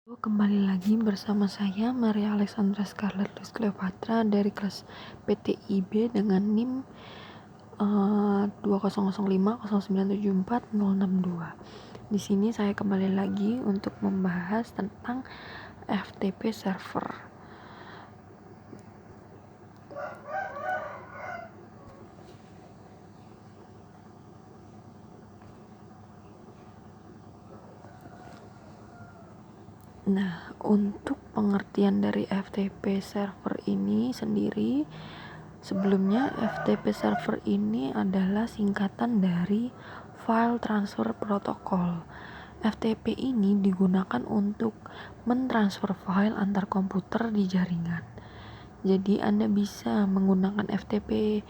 Kembali lagi bersama saya Maria Alexandra Scarlett Luz Cleopatra dari kelas PTIB dengan NIM 20050974062. Di sini saya kembali lagi untuk membahas tentang FTP server. Nah, untuk pengertian dari FTP server ini sendiri, sebelumnya FTP server ini adalah singkatan dari File Transfer Protocol. FTP ini digunakan untuk mentransfer file antar komputer di jaringan. Jadi Anda bisa menggunakan FTP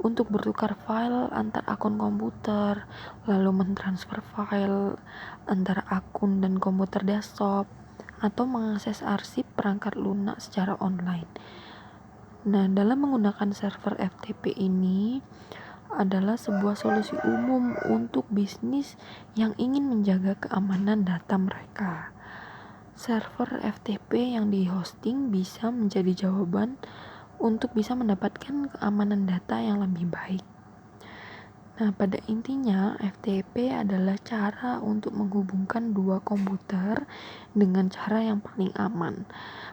untuk bertukar file antar akun komputer, lalu mentransfer file antara akun dan komputer desktop, atau mengakses arsip perangkat lunak secara online. Nah, dalam menggunakan server FTP ini adalah sebuah solusi umum untuk bisnis yang ingin menjaga keamanan data mereka. Server FTP yang di-hosting bisa menjadi jawaban untuk bisa mendapatkan keamanan data yang lebih baik. Nah, pada intinya FTP adalah cara untuk menghubungkan dua komputer dengan cara yang paling aman,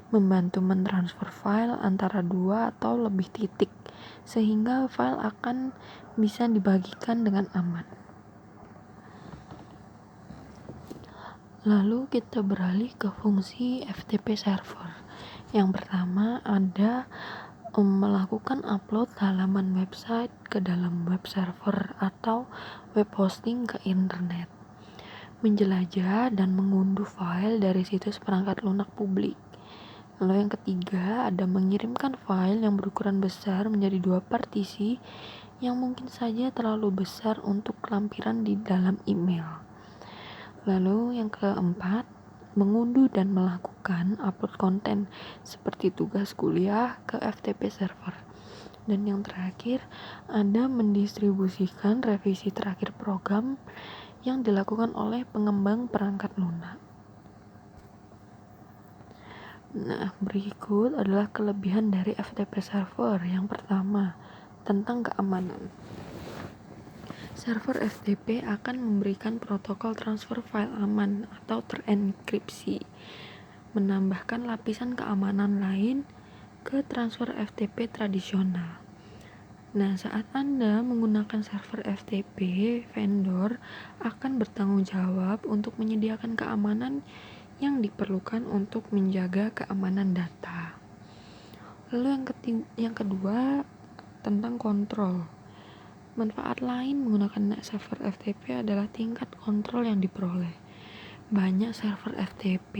membantu mentransfer file antara dua atau lebih titik, sehingga file akan bisa dibagikan dengan aman. Lalu kita beralih ke fungsi FTP server. Yang pertama ada melakukan upload halaman website ke dalam web server atau web hosting ke internet, menjelajah dan mengunduh file dari situs perangkat lunak publik. Lalu yang ketiga ada mengirimkan file yang berukuran besar menjadi dua partisi yang mungkin saja terlalu besar untuk lampiran di dalam email. Lalu yang keempat, mengunduh dan melakukan upload konten seperti tugas kuliah ke FTP server. Dan yang terakhir, ada mendistribusikan revisi terakhir program yang dilakukan oleh pengembang perangkat lunak. Nah, berikut adalah kelebihan dari FTP server. Yang pertama, tentang keamanan. Server FTP akan memberikan protokol transfer file aman atau terenkripsi, menambahkan lapisan keamanan lain ke transfer FTP tradisional. Nah, saat Anda menggunakan server FTP, vendor akan bertanggung jawab untuk menyediakan keamanan yang diperlukan untuk menjaga keamanan data. Lalu yang kedua, tentang kontrol. Manfaat lain menggunakan server FTP adalah tingkat kontrol yang diperoleh. Banyak server FTP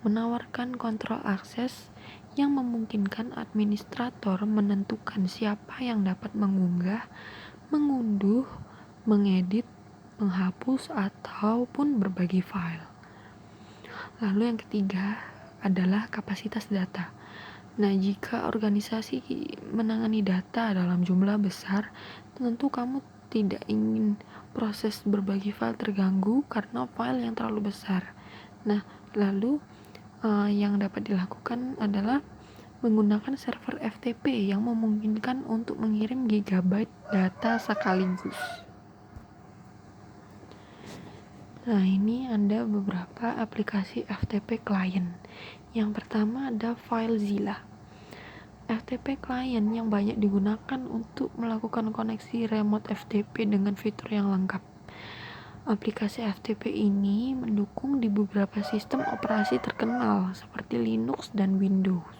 menawarkan kontrol akses yang memungkinkan administrator menentukan siapa yang dapat mengunggah, mengunduh, mengedit, menghapus, ataupun berbagi file. Lalu yang ketiga adalah kapasitas data. Nah, jika organisasi menangani data dalam jumlah besar, tentu kamu tidak ingin proses berbagi file terganggu karena file yang terlalu besar. Nah, lalu yang dapat dilakukan adalah menggunakan server FTP yang memungkinkan untuk mengirim gigabyte data sekaligus. Nah, ini ada beberapa aplikasi FTP client. Yang pertama ada FileZilla. FTP client yang banyak digunakan untuk melakukan koneksi remote FTP dengan fitur yang lengkap. Aplikasi FTP ini mendukung di beberapa sistem operasi terkenal seperti Linux dan Windows.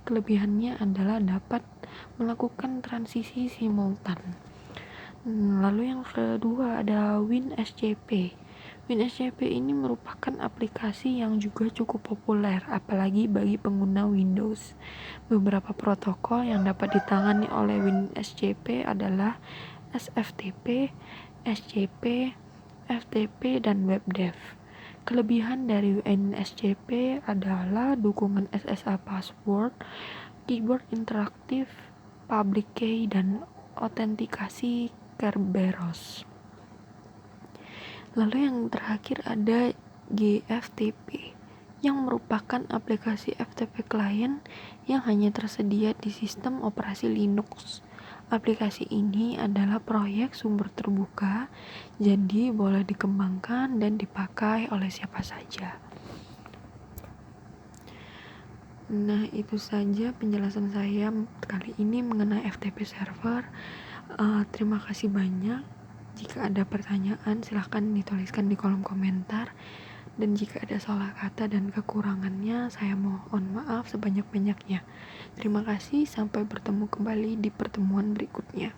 Kelebihannya adalah dapat melakukan transisi simultan. Lalu yang kedua ada WinSCP. WinSCP ini merupakan aplikasi yang juga cukup populer, apalagi bagi pengguna Windows. Beberapa protokol yang dapat ditangani oleh WinSCP adalah SFTP, SCP, FTP, dan WebDev. Kelebihan dari WinSCP adalah dukungan SSA password, keyboard interaktif, public key, dan autentikasi Kerberos. Lalu yang terakhir ada GFTP, yang merupakan aplikasi FTP client yang hanya tersedia di sistem operasi Linux. Aplikasi ini adalah proyek sumber terbuka, jadi boleh dikembangkan dan dipakai oleh siapa saja. Nah, itu saja penjelasan saya kali ini mengenai FTP server. Terima kasih banyak. Jika ada pertanyaan, silahkan dituliskan di kolom komentar. Dan jika ada salah kata dan kekurangannya, saya mohon maaf sebanyak-banyaknya. Terima kasih, sampai bertemu kembali di pertemuan berikutnya.